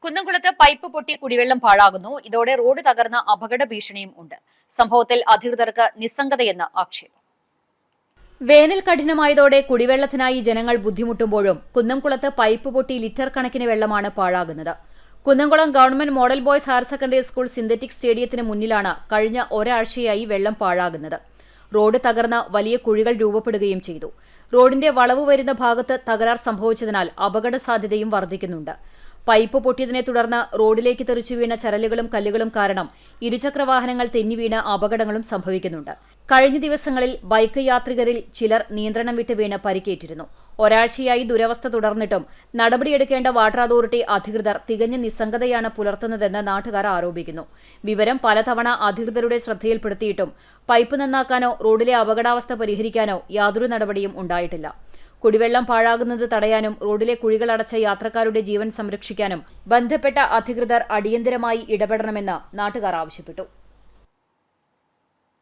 കുന്നംകുളത്ത് പൈപ്പ് പൊട്ടി കുടിവെള്ളം പാഴാകുന്നു. ഇതോടെ റോഡ് തകർന്ന അപകട ഭീഷണിയും ഉണ്ട്. സംഭവത്തിൽ അധികൃതർക്ക് നിസ്സംഗതയെന്ന് ആക്ഷേപം. വേനൽ കഠിനമായതോടെ കുടിവെള്ളത്തിനായി ജനങ്ങൾ ബുദ്ധിമുട്ടുമ്പോഴും കുന്നംകുളത്ത് പൈപ്പ് പൊട്ടി ലിറ്റർ കണക്കിന് വെള്ളമാണ് പാഴാകുന്നത്. Kunnamkulam government model boys higher secondary school synthetic സ്റ്റേഡിയത്തിന് മുന്നിലാണ് കഴിഞ്ഞ ഒരാഴ്ചയായി വെള്ളം പാഴാകുന്നത്. റോഡ് തകർന്ന് വലിയ കുഴികൾ രൂപപ്പെടുകയും ചെയ്തു. റോഡിന്റെ വളവ് വരുന്ന ഭാഗത്ത് തകരാർ സംഭവിച്ചതിനാൽ അപകട സാധ്യതയും വർദ്ധിക്കുന്നുണ്ട്. പൈപ്പ് പൊട്ടിയതിനെ തുടർന്ന് റോഡിലേക്ക് തെറിച്ചു വീണ ചരലുകളും കല്ലുകളും കാരണം ഇരുചക്രവാഹനങ്ങൾ തെന്നിവീണ് അപകടങ്ങളും സംഭവിക്കുന്നുണ്ട്. കഴിഞ്ഞ ദിവസങ്ങളിൽ ബൈക്ക് യാത്രികരിൽ ചിലർ നിയന്ത്രണം വിട്ട് വീണ് പരിക്കേറ്റിരുന്നു. ഒരാഴ്ചയായി ദുരവസ്ഥ തുടർന്നിട്ടും നടപടിയെടുക്കേണ്ട വാട്ടർ അതോറിറ്റി അധികൃതർ തികഞ്ഞ നിസ്സംഗതയാണ് പുലർത്തുന്നതെന്ന് നാട്ടുകാർ ആരോപിക്കുന്നു. വിവരം പലതവണ അധികൃതരുടെ ശ്രദ്ധയിൽപ്പെടുത്തിയിട്ടും പൈപ്പ് നന്നാക്കാനോ റോഡിലെ അപകടാവസ്ഥ പരിഹരിക്കാനോ യാതൊരു നടപടിയും ഉണ്ടായിട്ടില്ല. കുടിവെള്ളം പാഴാകുന്നത് തടയാനും റോഡിലെ കുഴികൾ അടച്ച യാത്രക്കാരുടെ ജീവൻ സംരക്ഷിക്കാനും ബന്ധപ്പെട്ട അധികൃതർ അടിയന്തരമായി ഇടപെടണമെന്ന് നാട്ടുകാർ ആവശ്യപ്പെട്ടു.